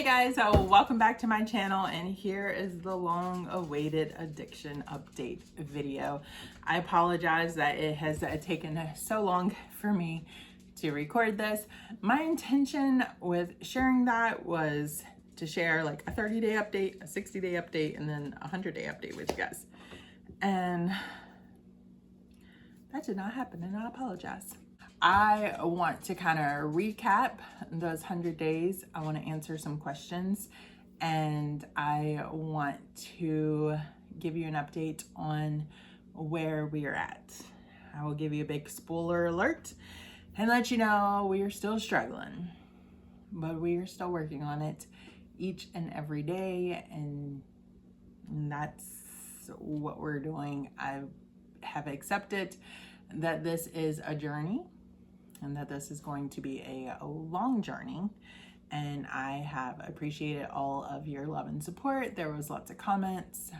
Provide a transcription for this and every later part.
guys, so welcome back to my channel, and here is the long-awaited addiction update video. I apologize that it has taken so long for me to record this. My intention with sharing that was to share like a 30-day update, a 60-day update, and then a 100-day update with you guys. And that did not happen, and I apologize. I want to kind of recap those 100 days. I want to answer some questions, and I want to give you an update on where we are at. I will give you a big spoiler alert and let you know we are still struggling, but we are still working on it each and every day, and that's what we're doing. I have accepted that this is a journey and that this is going to be a long journey, and I have appreciated all of your love and support. There was lots of comments.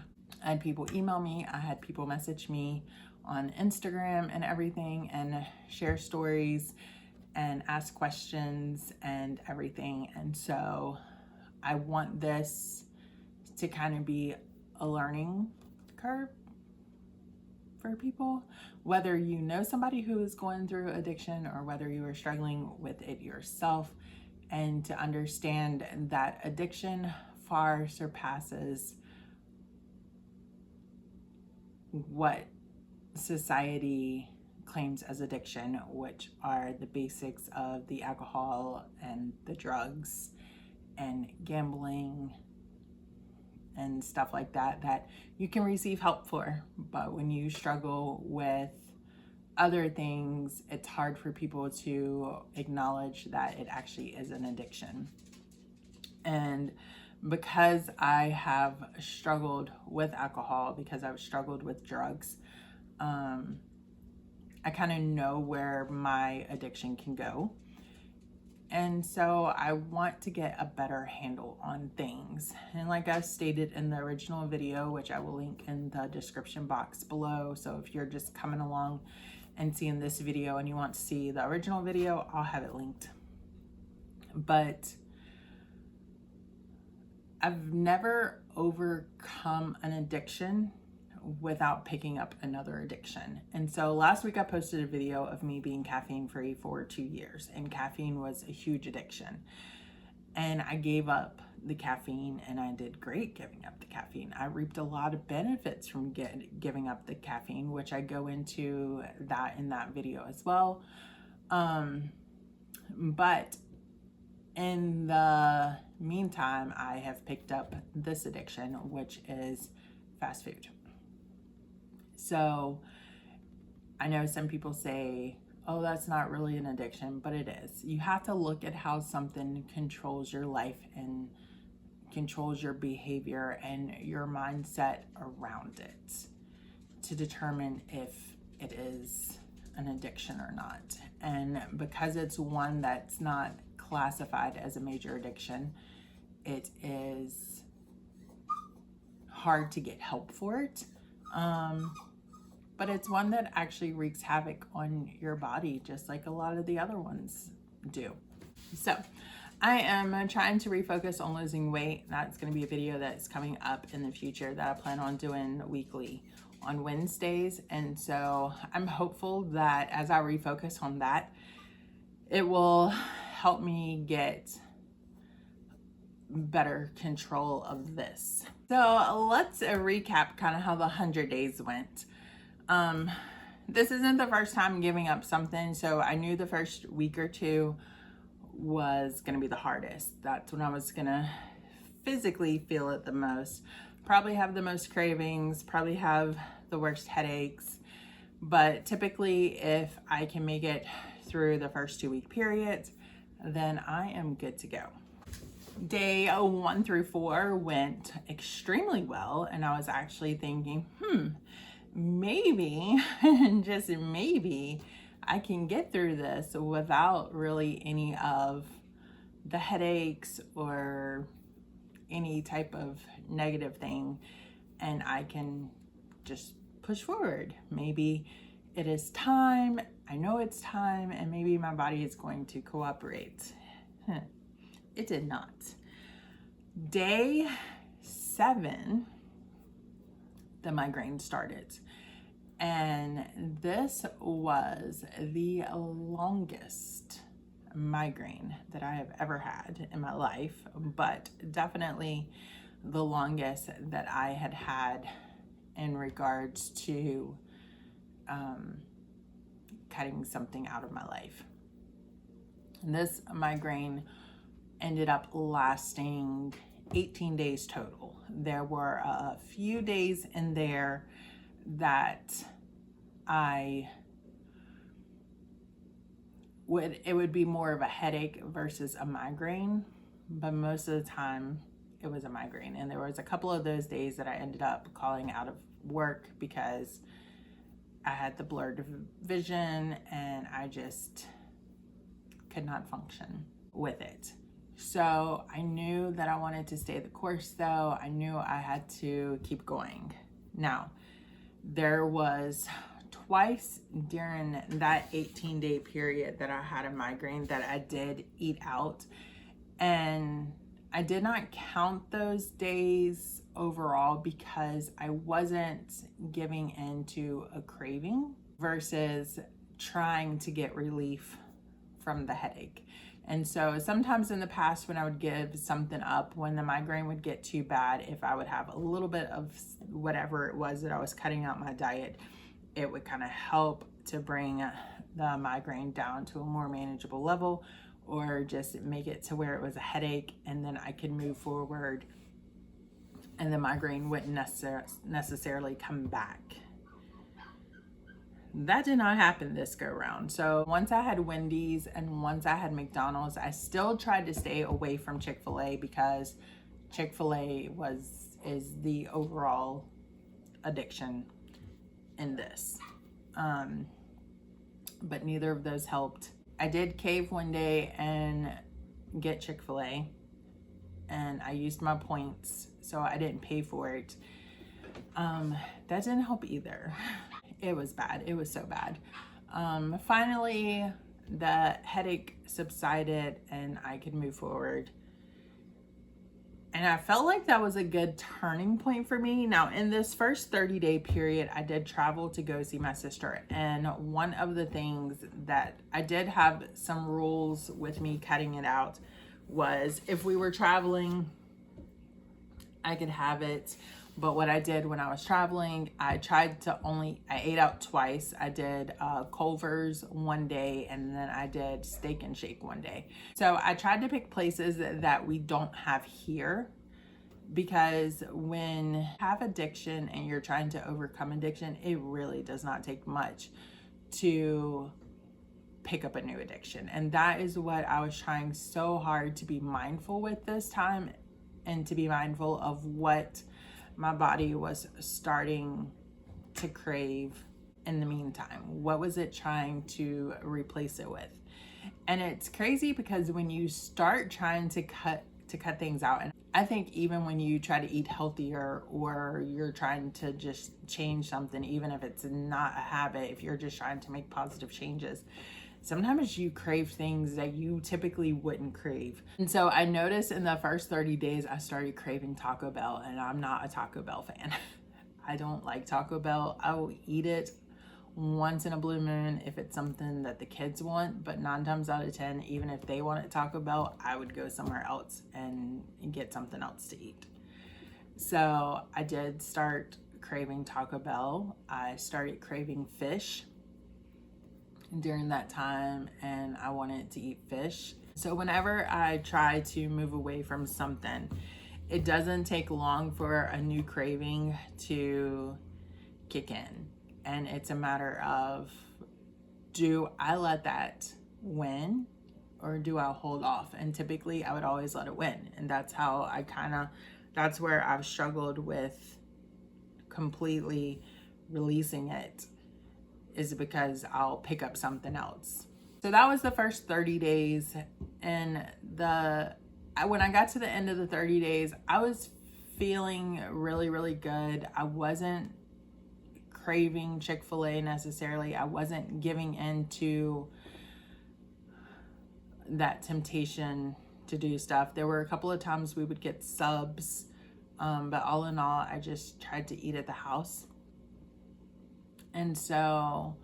I had people email me, I had people message me on Instagram and everything, and share stories and ask questions and everything. And so I want this to kind of be a learning curve for people, whether you know somebody who is going through addiction or whether you are struggling with it yourself, and to understand that addiction far surpasses what society claims as addiction, which are the basics of the alcohol and the drugs and gambling and stuff like that, that you can receive help for. But when you struggle with other things, it's hard for people to acknowledge that it actually is an addiction. And because I have struggled with alcohol, because I've struggled with drugs, I kind of know where my addiction can go. And so I want to get a better handle on things. And like I stated in the original video, which I will link in the description box below. So if you're just coming along and seeing this video and you want to see the original video, I'll have it linked. But I've never overcome an addiction without picking up another addiction. And so last week I posted a video of me being caffeine free for 2 years, and caffeine was a huge addiction. And I gave up the caffeine, and I did great giving up the caffeine. I reaped a lot of benefits from giving up the caffeine, which I go into that in that video as well. But in the meantime, I have picked up this addiction, which is fast food. So I know some people say, oh, that's not really an addiction, but it is. You have to look at how something controls your life and controls your behavior and your mindset around it to determine if it is an addiction or not. And because it's one that's not classified as a major addiction, it is hard to get help for it. But it's one that actually wreaks havoc on your body, just like a lot of the other ones do. So I am trying to refocus on losing weight. That's going to be a video that's coming up in the future that I plan on doing weekly on Wednesdays. And so I'm hopeful that as I refocus on that, it will help me get better control of this. So let's recap kind of how the 100 days went. This isn't the first time giving up something, so I knew the first week or two was going to be the hardest. That's when I was going to physically feel it the most, probably have the most cravings, probably have the worst headaches. But typically, if I can make it through the first 2-week period, then I am good to go. Day 1 through 4 went extremely well, and I was actually thinking, maybe, just maybe, I can get through this without really any of the headaches or any type of negative thing, and I can just push forward. Maybe it is time, I know it's time, and maybe my body is going to cooperate. It did not. Day 7, the migraine started. And this was the longest migraine that I have ever had in my life, but definitely the longest that I had had in regards to cutting something out of my life. And this migraine ended up lasting 18 days total. There were a few days in there that it would be more of a headache versus a migraine, but most of the time it was a migraine. And there was a couple of those days that I ended up calling out of work because I had the blurred vision and I just could not function with it. So I knew that I wanted to stay the course though. I knew I had to keep going. Now, there was twice during that 18-day period that I had a migraine that I did eat out, and I did not count those days overall because I wasn't giving into a craving versus trying to get relief from the headache. And so sometimes in the past when I would give something up, when the migraine would get too bad, if I would have a little bit of whatever it was that I was cutting out my diet, it would kind of help to bring the migraine down to a more manageable level, or just make it to where it was a headache and then I could move forward and the migraine wouldn't necessarily come back. That did not happen this go round. So once I had Wendy's and once I had McDonald's, I still tried to stay away from Chick-fil-A because Chick-fil-A is the overall addiction in this. But neither of those helped. I did cave one day and get Chick-fil-A, and I used my points, so I didn't pay for it. That didn't help either. It was bad. It was so bad. Finally, the headache subsided and I could move forward. And I felt like that was a good turning point for me. Now, in this first 30-day period, I did travel to go see my sister. And one of the things that I did have some rules with me cutting it out was if we were traveling, I could have it. But what I did when I was traveling, I ate out twice. I did Culver's one day, and then I did Steak and Shake one day. So I tried to pick places that we don't have here, because when you have addiction and you're trying to overcome addiction, it really does not take much to pick up a new addiction. And that is what I was trying so hard to be mindful with this time, and to be mindful of what my body was starting to crave in the meantime. What was it trying to replace it with? And it's crazy because when you start trying to cut things out, and I think even when you try to eat healthier, or you're trying to just change something, even if it's not a habit, if you're just trying to make positive changes, sometimes you crave things that you typically wouldn't crave. And so I noticed in the first 30 days, I started craving Taco Bell, and I'm not a Taco Bell fan. I don't like Taco Bell. I will eat it once in a blue moon if it's something that the kids want, but 9 times out of 10, even if they wanted Taco Bell, I would go somewhere else and get something else to eat. So I did start craving Taco Bell. I started craving fish during that time, and I wanted to eat fish. So whenever I try to move away from something, it doesn't take long for a new craving to kick in. And it's a matter of, do I let that win or do I hold off? And typically I would always let it win. And that's how that's where I've struggled with completely releasing it, is because I'll pick up something else. So that was the first 30 days. And when I got to the end of the 30 days, I was feeling really, really good. I wasn't craving Chick-fil-A necessarily. I wasn't giving in to that temptation to do stuff. There were a couple of times we would get subs, but all in all, I just tried to eat at the house. And so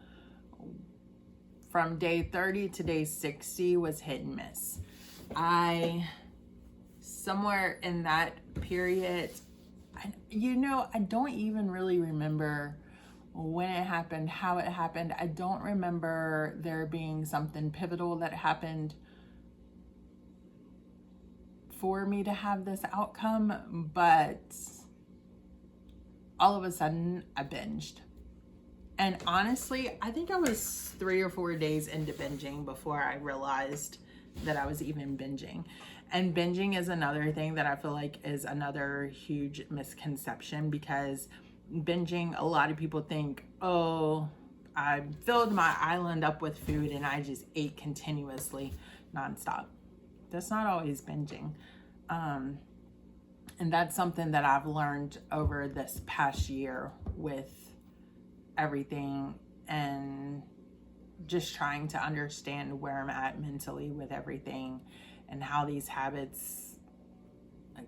from day 30 to day 60 was hit and miss. Somewhere in that period, I don't even really remember when it happened, how it happened. I don't remember there being something pivotal that happened for me to have this outcome, but all of a sudden I binged. And honestly, I think I was 3 or 4 days into binging before I realized that I was even binging. And binging is another thing that I feel like is another huge misconception, because binging, a lot of people think, oh, I filled my island up with food and I just ate continuously nonstop. That's not always binging. And that's something that I've learned over this past year with everything, and just trying to understand where I'm at mentally with everything and how these habits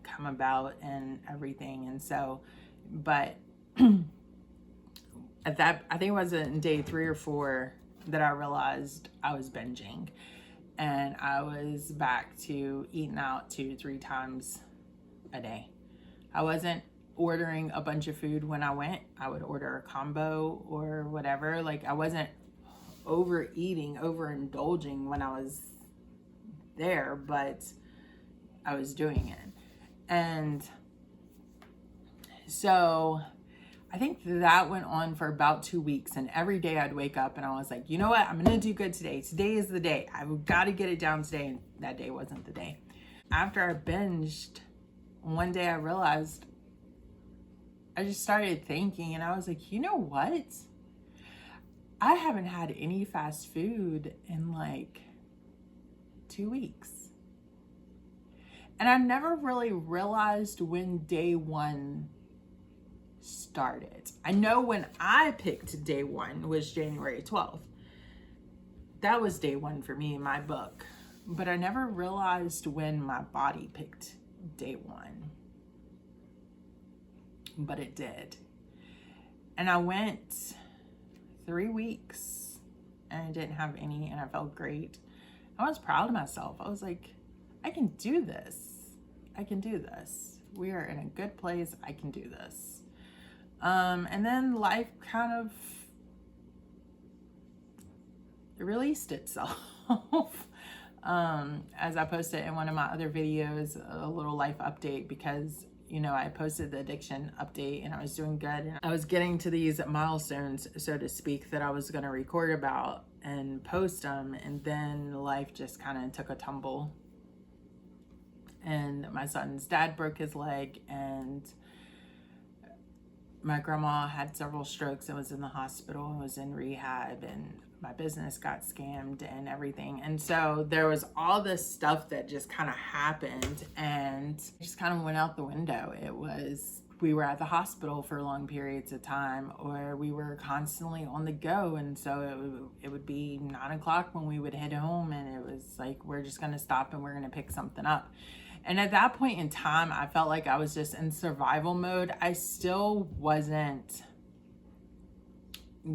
come about and everything. And so, but at that, I think it was in day 3 or 4 that I realized I was binging, and I was back to eating out 2-3 times a day. I wasn't ordering a bunch of food when I went. I would order a combo or whatever. Like, I wasn't overeating, overindulging when I was there, but I was doing it. And so I think that went on for about 2 weeks, and every day I'd wake up and I was like, you know what? I'm going to do good today. Today is the day. I've got to get it down today. And that day wasn't the day. After I binged, one day I realized, I just started thinking, and I was like, you know what? I haven't had any fast food in like 2 weeks. And I never really realized when day 1 started. I know when I picked day 1 was January 12th. That was day 1 for me in my book. But I never realized when my body picked day 1. But it did. And I went 3 weeks and I didn't have any, and I felt great. I was proud of myself. I was like, I can do this. I can do this. We are in a good place. I can do this. And then life kind of released itself. As I posted in one of my other videos, a little life update, because I posted the addiction update and I was doing good, and I was getting to these milestones, so to speak, that I was going to record about and post them, and then life just kind of took a tumble, and my son's dad broke his leg, and my grandma had several strokes and was in the hospital and was in rehab, and my business got scammed and everything. And so there was all this stuff that just kind of happened and just kind of went out the window. We were at the hospital for long periods of time, or we were constantly on the go. And so it would be 9 o'clock when we would head home, and it was like, we're just going to stop and we're going to pick something up. And at that point in time, I felt like I was just in survival mode. I still wasn't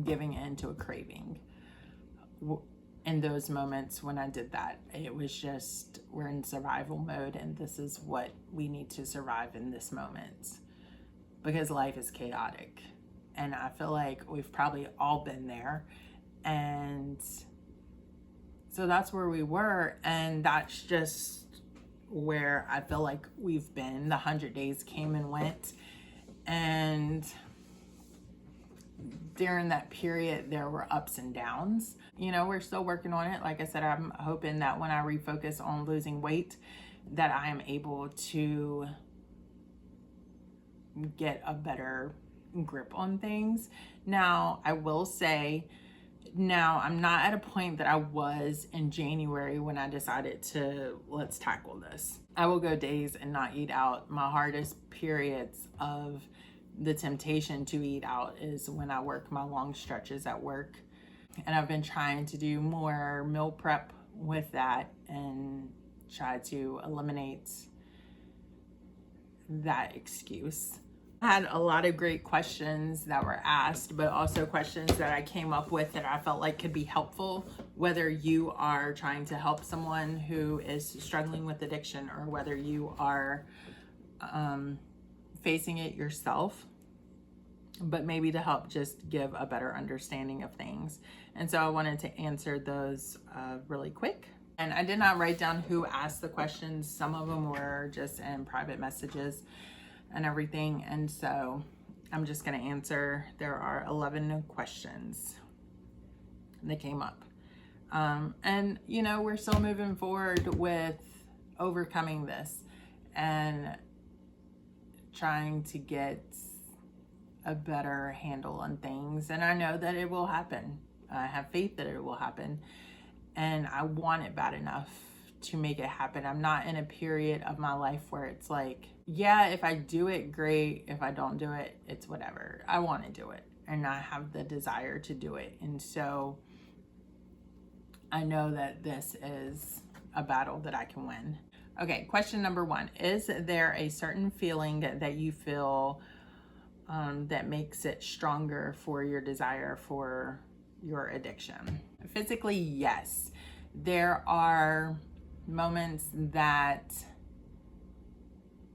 giving in to a craving in those moments when I did that. It was just, we're in survival mode, and this is what we need to survive in this moment, because life is chaotic. And I feel like we've probably all been there. And so that's where we were. And that's just where I feel like we've been. The 100 days came and went, and during that period there were ups and downs. We're still working on it. Like I said, I'm hoping that when I refocus on losing weight, that I am able to get a better grip on things. Now, I will say, now I'm not at a point that I was in January when I decided to, let's tackle this. I will go days and not eat out. My hardest periods of the temptation to eat out is when I work my long stretches at work. And I've been trying to do more meal prep with that, and try to eliminate that excuse. I had a lot of great questions that were asked, but also questions that I came up with that I felt like could be helpful, whether you are trying to help someone who is struggling with addiction or whether you are facing it yourself, but maybe to help just give a better understanding of things. And so I wanted to answer those really quick. And I did not write down who asked the questions. Some of them were just in private messages and everything. And so I'm just going to answer. There are 11 questions that came up. And, you know, we're still moving forward with overcoming this and trying to get a better handle on things. And I know that it will happen. I have faith that it will happen. And I want it bad enough to make it happen. I'm not in a period of my life where it's like, yeah, if I do it, great. If I don't do it, it's whatever. I want to do it. And I have the desire to do it. And so I know that this is a battle that I can win. Okay, question number 1. Is there a certain feeling that you feel that makes it stronger for your desire for your addiction? Physically, yes. There are moments that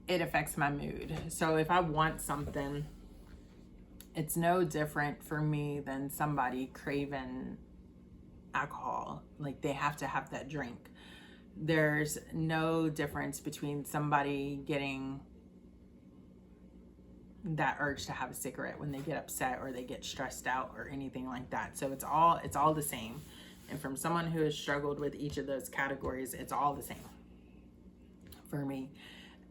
it affects my mood. So if I want something, it's no different for me than somebody craving alcohol. Like they have to have that drink. There's no difference between somebody getting that urge to have a cigarette when they get upset or they get stressed out or anything like that. So it's all the same. And from someone who has struggled with each of those categories, it's all the same for me.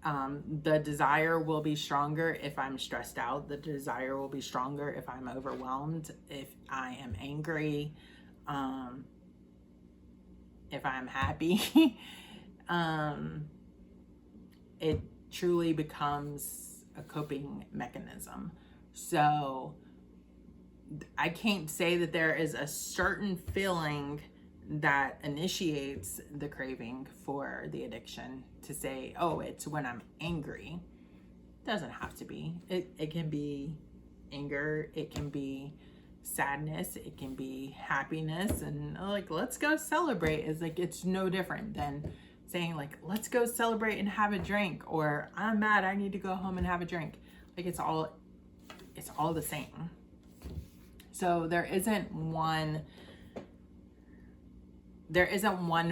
The desire will be stronger if I'm stressed out. The desire will be stronger if I'm overwhelmed, if I am angry, if I'm happy. It truly becomes a coping mechanism. So I can't say that there is a certain feeling that initiates the craving for the addiction to say, oh, it's when I'm angry. It doesn't have to be. It can be anger, it can be sadness, it can be happiness, and like, let's go celebrate is like, it's no different than saying like, let's go celebrate and have a drink, or I'm mad, I need to go home and have a drink. Like it's all the same. So there isn't one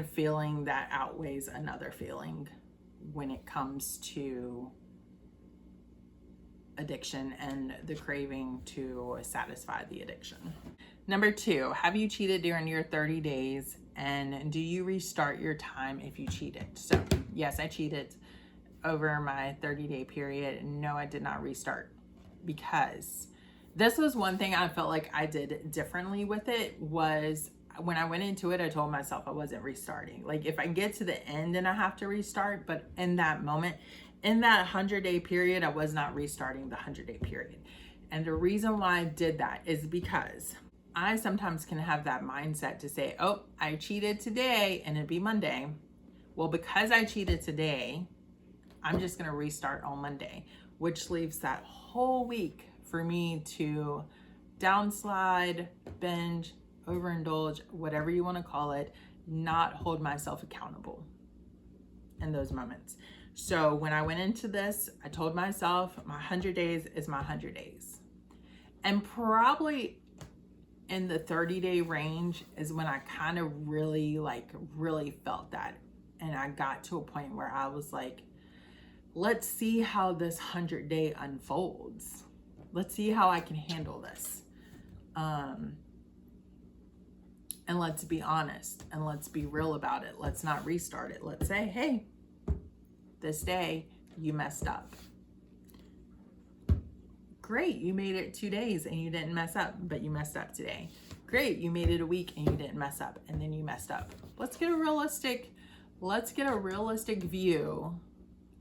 feeling that outweighs another feeling when it comes to addiction and the craving to satisfy the addiction. Number 2, have you cheated during your 30 days? And do you restart your time if you cheated? So yes, I cheated over my 30-day period. No, I did not restart, because this was one thing I felt like I did differently with it. Was when I went into it, I told myself I wasn't restarting. Like if I get to the end and I have to restart, but in that moment, in that 100-day period, I was not restarting the 100-day period. And the reason why I did that is because I sometimes can have that mindset to say, oh, I cheated today and it'd be Monday. Well, because I cheated today, I'm just going to restart on Monday, which leaves that whole week for me to downslide, binge, overindulge, whatever you want to call it, not hold myself accountable in those moments. So when I went into this, I told myself my 100 days is my 100 days. And probably in the 30-day range is when I kind of really felt that. And I got to a point where I was like, let's see how this 100-day unfolds. Let's see how I can handle this. And let's be honest and let's be real about it. Let's not restart it. Let's say, hey, this day you messed up. Great, you made it 2 days and you didn't mess up, but you messed up today. Great, you made it a week and you didn't mess up, and then you messed up. Let's get a realistic view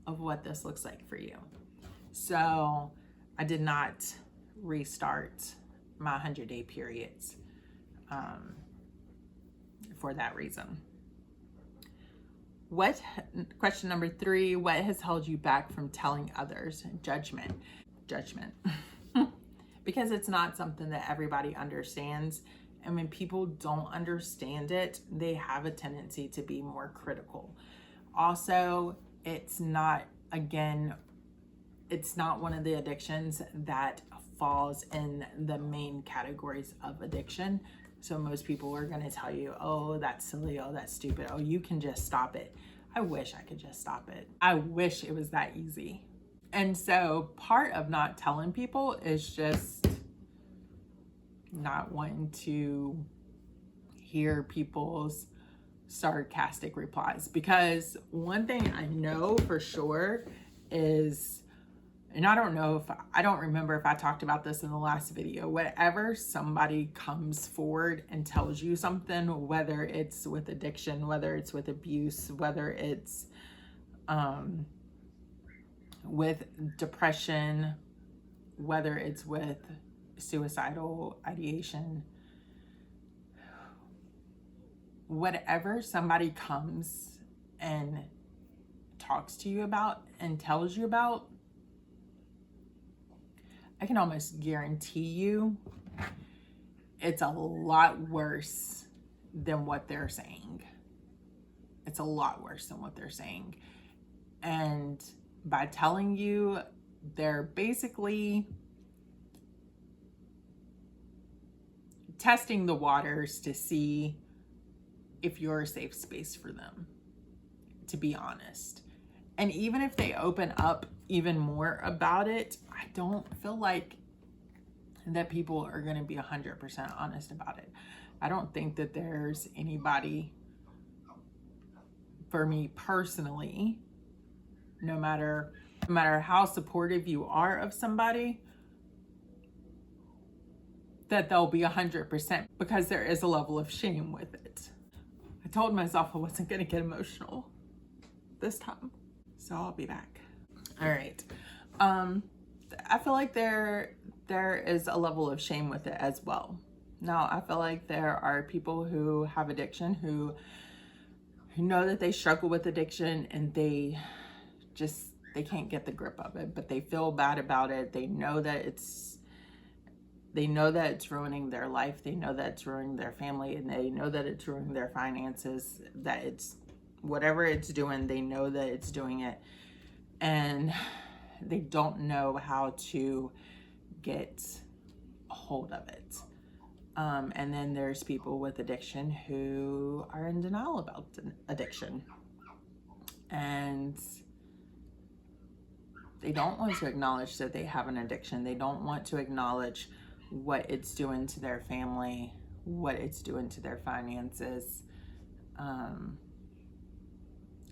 of what this looks like for you. So I did not restart my 100-day periods for that reason. Question number 3, what has held you back from telling others? Judgment. Because it's not something that everybody understands. And when people don't understand it, they have a tendency to be more critical. Also, it's not one of the addictions that falls in the main categories of addiction. So most people are going to tell you, oh, that's silly, oh, that's stupid, oh, you can just stop it. I wish I could just stop it. I wish it was that easy. And so part of not telling people is just not wanting to hear people's sarcastic replies. Because one thing I know for sure is, and I don't remember if I talked about this in the last video, whenever somebody comes forward and tells you something, whether it's with addiction, whether it's with abuse, whether it's with depression, whether it's with suicidal ideation, whatever somebody comes and talks to you about and tells you about, I can almost guarantee you it's a lot worse than what they're saying. It's a lot worse than what they're saying. And by telling you, they're basically testing the waters to see if you're a safe space for them, to be honest. And even if they open up even more about it, I don't feel like that people are going to be 100% honest about it. I don't think that there's anybody, for me personally, no matter how supportive you are of somebody, that they'll be 100%, because there is a level of shame with it. I told myself I wasn't going to get emotional this time, so I'll be back. All right. I feel like there is a level of shame with it as well. Now, I feel like there are people who have addiction who know that they struggle with addiction and they can't get the grip of it, but they feel bad about it. They know that it's ruining their life. They know that it's ruining their family, and they know that it's ruining their finances, that it's whatever it's doing, they know that it's doing it, and they don't know how to get a hold of it. And then there's people with addiction who are in denial about addiction, and they don't want to acknowledge that they have an addiction. They don't want to acknowledge what it's doing to their family, what it's doing to their finances.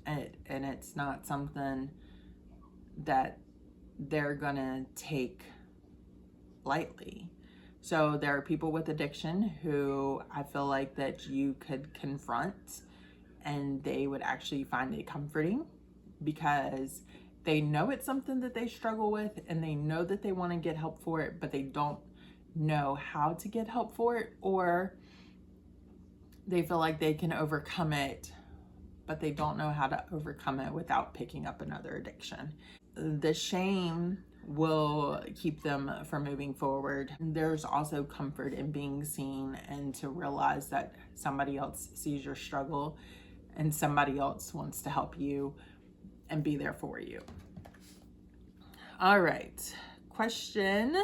And it's not something that they're gonna take lightly. So there are people with addiction who I feel like that you could confront and they would actually find it comforting, because they know it's something that they struggle with and they know that they want to get help for it, but they don't know how to get help for it, or they feel like they can overcome it, but they don't know how to overcome it without picking up another addiction. The shame will keep them from moving forward. There's also comfort in being seen and to realize that somebody else sees your struggle and somebody else wants to help you and be there for you. All right, question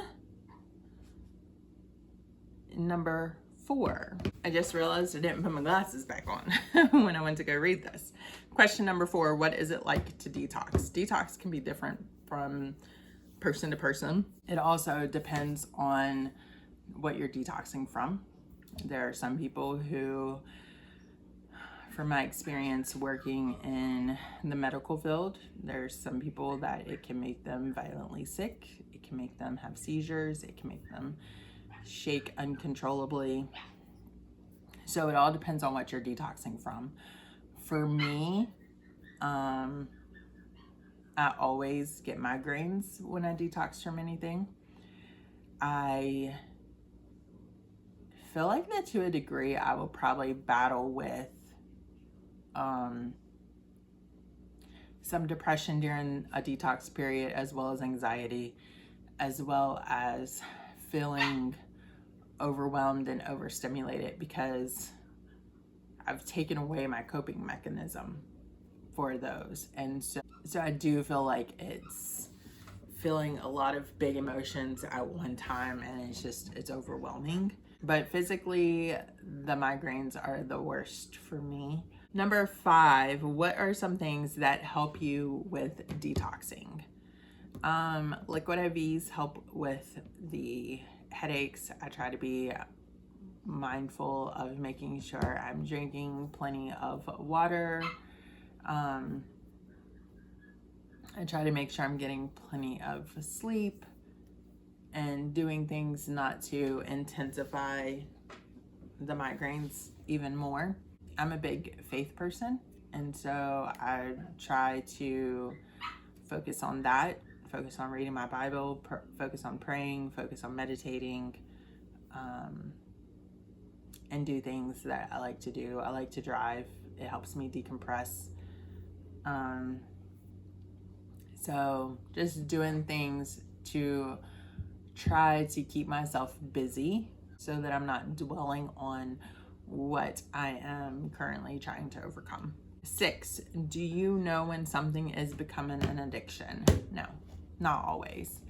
number 4. I just realized I didn't put my glasses back on when I went to go read this. Question number 4, what is it like to detox? Detox can be different from person to person. It also depends on what you're detoxing from. There are some people who, from my experience working in the medical field, there's some people that it can make them violently sick. It can make them have seizures. It can make them shake uncontrollably. So it all depends on what you're detoxing from. For me, I always get migraines when I detox from anything. I feel like that to a degree I will probably battle with some depression during a detox period, as well as anxiety, as well as feeling overwhelmed and overstimulated because I've taken away my coping mechanism for those. And so I do feel like it's feeling a lot of big emotions at one time, and it's overwhelming. But physically, the migraines are the worst for me. Number 5, what are some things that help you with detoxing? Liquid IVs help with the headaches. I try to be mindful of making sure I'm drinking plenty of water. I try to make sure I'm getting plenty of sleep and doing things not to intensify the migraines even more. I'm a big faith person, and so I try to focus on that, focus on reading my Bible, focus on praying, focus on meditating, and do things that I like to do. I like to drive. It helps me decompress. So just doing things to try to keep myself busy so that I'm not dwelling on what I am currently trying to overcome. 6, do you know when something is becoming an addiction? No, not always.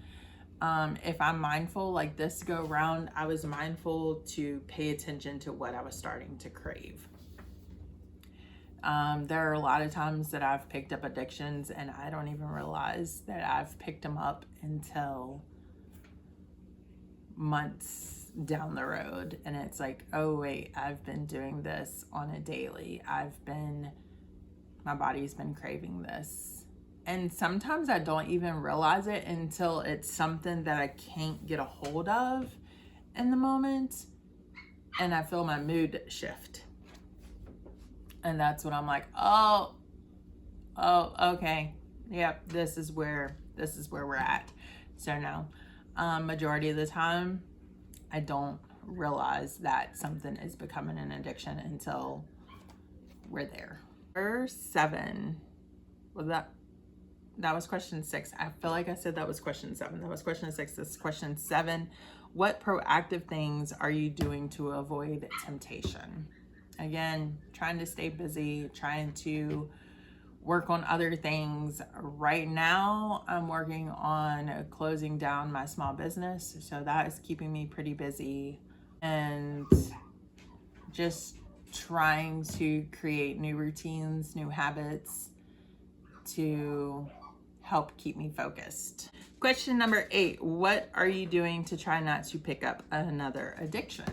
If I'm mindful, like this go round, I was mindful to pay attention to what I was starting to crave. There are a lot of times that I've picked up addictions and I don't even realize that I've picked them up until months down the road. And it's like, oh wait, I've been doing this on a daily. My body's been craving this. And sometimes I don't even realize it until it's something that I can't get a hold of in the moment. And I feel my mood shift. And that's when I'm like, oh, okay. Yep, this is where we're at. So no, majority of the time, I don't realize that something is becoming an addiction until we're there. Number 7, was that was question 6. I feel like I said that was question 7. That was question 6. This is question 7. What proactive things are you doing to avoid temptation? Again, trying to stay busy, trying to work on other things. Right now, I'm working on closing down my small business. So that is keeping me pretty busy, and just trying to create new routines, new habits to help keep me focused. Question number 8, what are you doing to try not to pick up another addiction?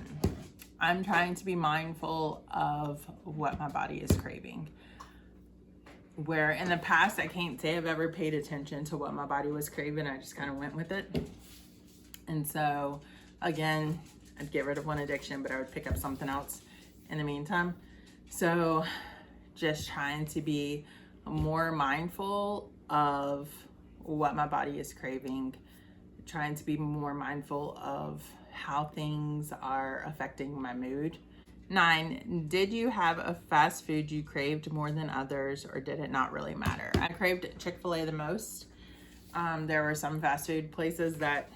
I'm trying to be mindful of what my body is craving. Where in the past, I can't say I've ever paid attention to what my body was craving. I just kind of went with it. And so, again, I'd get rid of one addiction, but I would pick up something else in the meantime. So just trying to be more mindful of what my body is craving, trying to be more mindful of how things are affecting my mood. 9, did you have a fast food you craved more than others, or did it not really matter? I craved Chick-fil-A the most. There were some fast food places that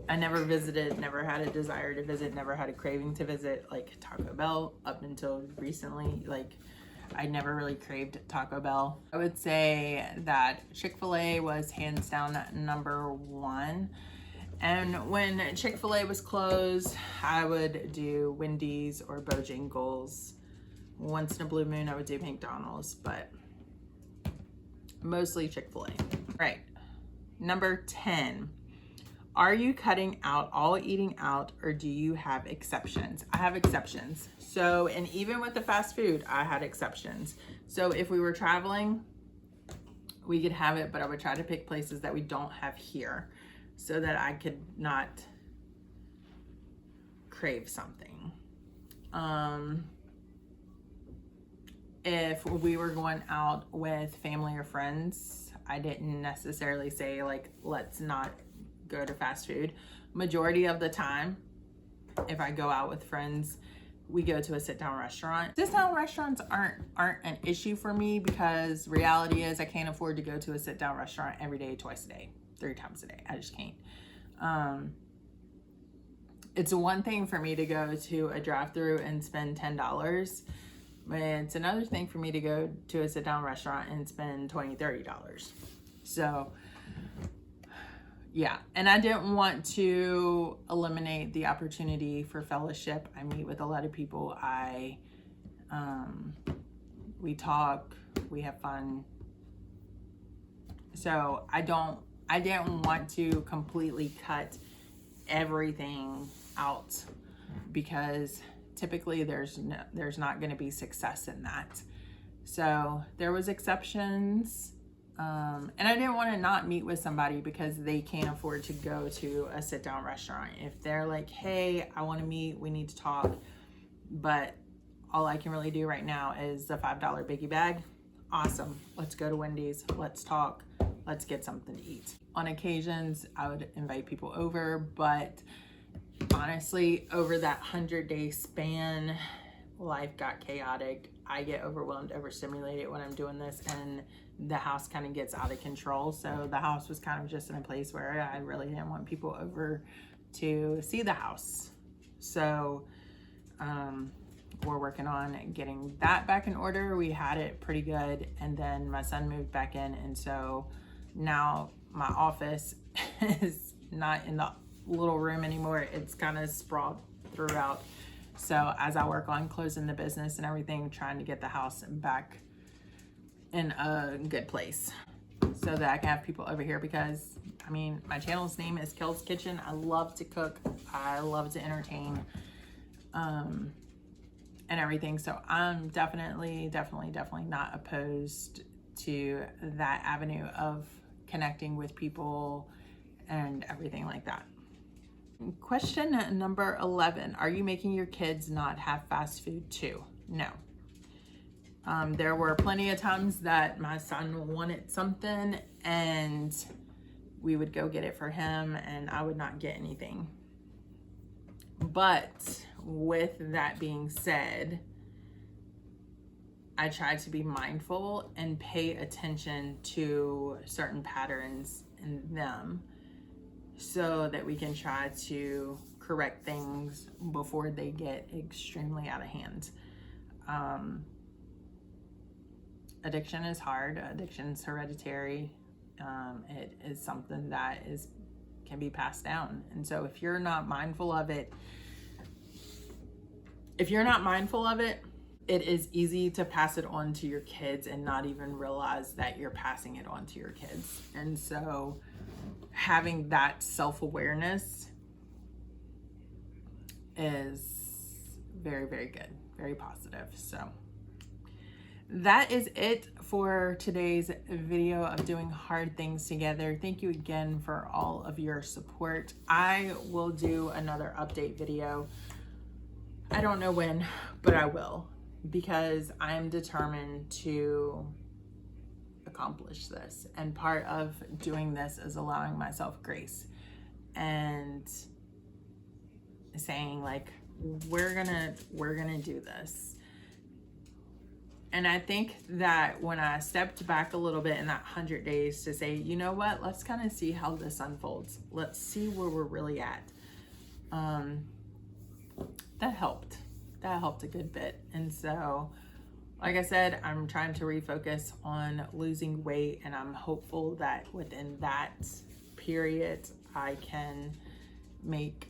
I never visited, never had a desire to visit, never had a craving to visit, like Taco Bell up until recently. Like, I never really craved Taco Bell. I would say that Chick-fil-A was hands down number 1. And when Chick-fil-A was closed, I would do Wendy's or Bojangles. Once in a blue moon, I would do McDonald's, but mostly Chick-fil-A. Right. Number 10, are you cutting out all eating out, or do you have exceptions? I have exceptions. So, and even with the fast food, I had exceptions. So if we were traveling, we could have it, but I would try to pick places that we don't have here, so that I could not crave something. If we were going out with family or friends, I didn't necessarily say like, let's not go to fast food. Majority of the time, if I go out with friends, we go to a sit-down restaurant. Sit-down restaurants aren't an issue for me, because reality is I can't afford to go to a sit-down restaurant every day, twice a day, 3 times a day. I just can't. It's one thing for me to go to a drive-through and spend $10, but it's another thing for me to go to a sit-down restaurant and spend $20, $30. So yeah, and I didn't want to eliminate the opportunity for fellowship. I meet with a lot of people. We talk, we have fun. So I didn't want to completely cut everything out, because typically there's not going to be success in that. So there was exceptions. And I didn't want to not meet with somebody because they can't afford to go to a sit-down restaurant. If they're like, hey, I want to meet, we need to talk, but all I can really do right now is the $5 biggie bag. Awesome. Let's go to Wendy's. Let's talk. Let's get something to eat. On occasions, I would invite people over, but honestly, over that 100-day span, life got chaotic. I get overwhelmed, overstimulated when I'm doing this, and the house kind of gets out of control. So the house was kind of just in a place where I really didn't want people over to see the house. So we're working on getting that back in order. We had it pretty good, and then my son moved back in, and so now my office is not in the little room anymore. It's kind of sprawled throughout. So as I work on closing the business and everything, trying to get the house back in a good place so that I can have people over here, because I mean, my channel's name is Kel's Kitchen. I love to cook. I love to entertain, and everything. So I'm definitely not opposed to that avenue of connecting with people and everything like that. Question number 11, are you making your kids not have fast food too? No. There were plenty of times that my son wanted something and we would go get it for him and I would not get anything. But with that being said, I try to be mindful and pay attention to certain patterns in them so that we can try to correct things before they get extremely out of hand. Addiction is hard. Addiction's hereditary. It is something that can be passed down. And so if you're not mindful of it, it is easy to pass it on to your kids and not even realize that you're passing it on to your kids. And so having that self-awareness is very, very good, very positive. So that is it for today's video of doing hard things together. Thank you again for all of your support. I will do another update video. I don't know when, but I will, because I am determined to accomplish this. And part of doing this is allowing myself grace and saying like, we're gonna do this. And I think that when I stepped back a little bit in that 100 days to say, you know what, let's kind of see how this unfolds. Let's see where we're really at. That helped a good bit. And so, like I said, I'm trying to refocus on losing weight, and I'm hopeful that within that period, I can make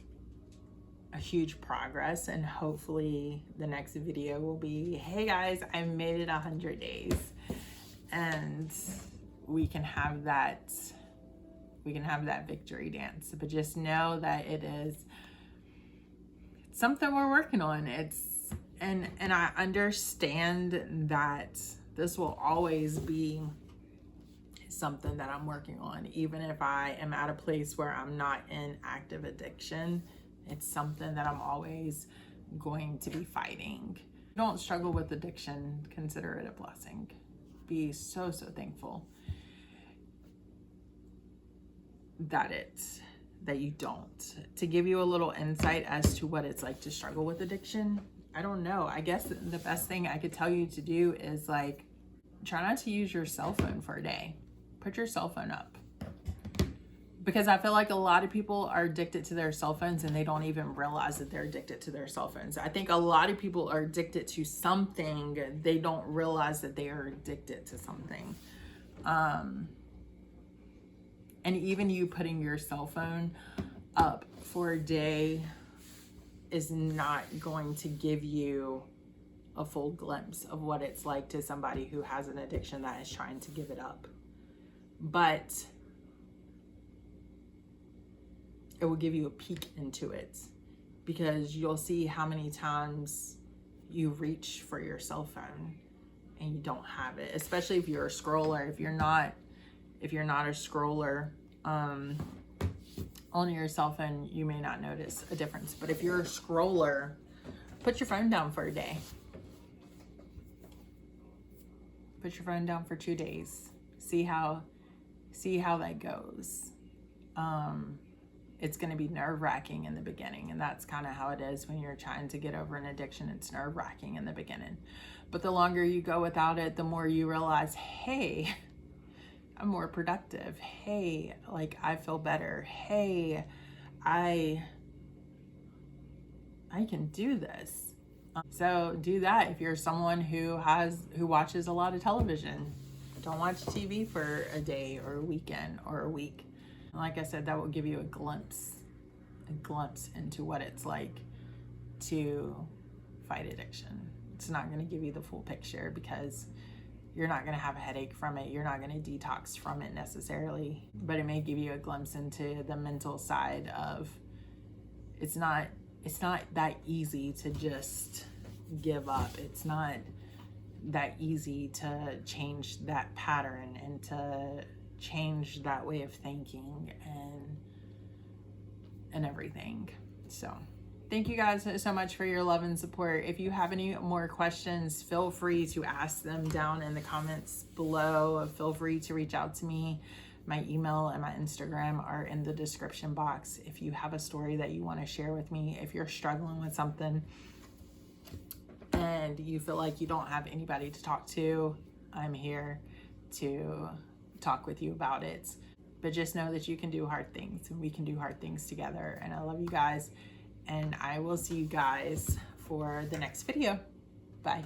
a huge progress, and hopefully the next video will be, hey guys, I made it 100 days, and we can have that victory dance. But just know that it's something we're working on. And I understand that this will always be something that I'm working on, even if I am at a place where I'm not in active addiction. It's something that I'm always going to be fighting. Don't struggle with addiction. Consider it a blessing. Be so thankful that you don't. To give you a little insight as to what it's like to struggle with addiction, I don't know. I guess the best thing I could tell you to do is like, try not to use your cell phone for a day. Put your cell phone up. Because I feel like a lot of people are addicted to their cell phones and they don't even realize that they're addicted to their cell phones. I think a lot of people are addicted to something. They don't realize that they are addicted to something. And even you putting your cell phone up for a day is not going to give you a full glimpse of what it's like to somebody who has an addiction that is trying to give it up. But it will give you a peek into it, because you'll see how many times you reach for your cell phone and you don't have it, especially if you're a scroller. If you're not a scroller on your cell phone, you may not notice a difference. But if you're a scroller, put your phone down for a day. Put your phone down for 2 days. See how that goes. It's going to be nerve-wracking in the beginning, and that's kind of how it is when you're trying to get over an addiction. It's nerve-wracking in the beginning, but the longer you go without it, the more you realize, hey, I'm more productive. Hey, like I feel better. Hey, I can do this. So do that. If you're someone who watches a lot of television, don't watch TV for a day or a weekend or a week. Like I said, that will give you a glimpse into what it's like to fight addiction. It's not going to give you the full picture, because you're not going to have a headache from it. You're not going to detox from it necessarily, but it may give you a glimpse into the mental side of it's not that easy to just give up. It's not that easy to change that pattern and to change that way of thinking and everything. So thank you guys so much for your love and support. If you have any more questions, feel free to ask them down in the comments below. Feel free to reach out to me. My email and my Instagram are in the description box. If you have a story that you want to share with me, if you're struggling with something and you feel like you don't have anybody to talk to, I'm here to talk with you about it. But just know that you can do hard things, and we can do hard things together. And I love you guys, and I will see you guys for the next video. Bye.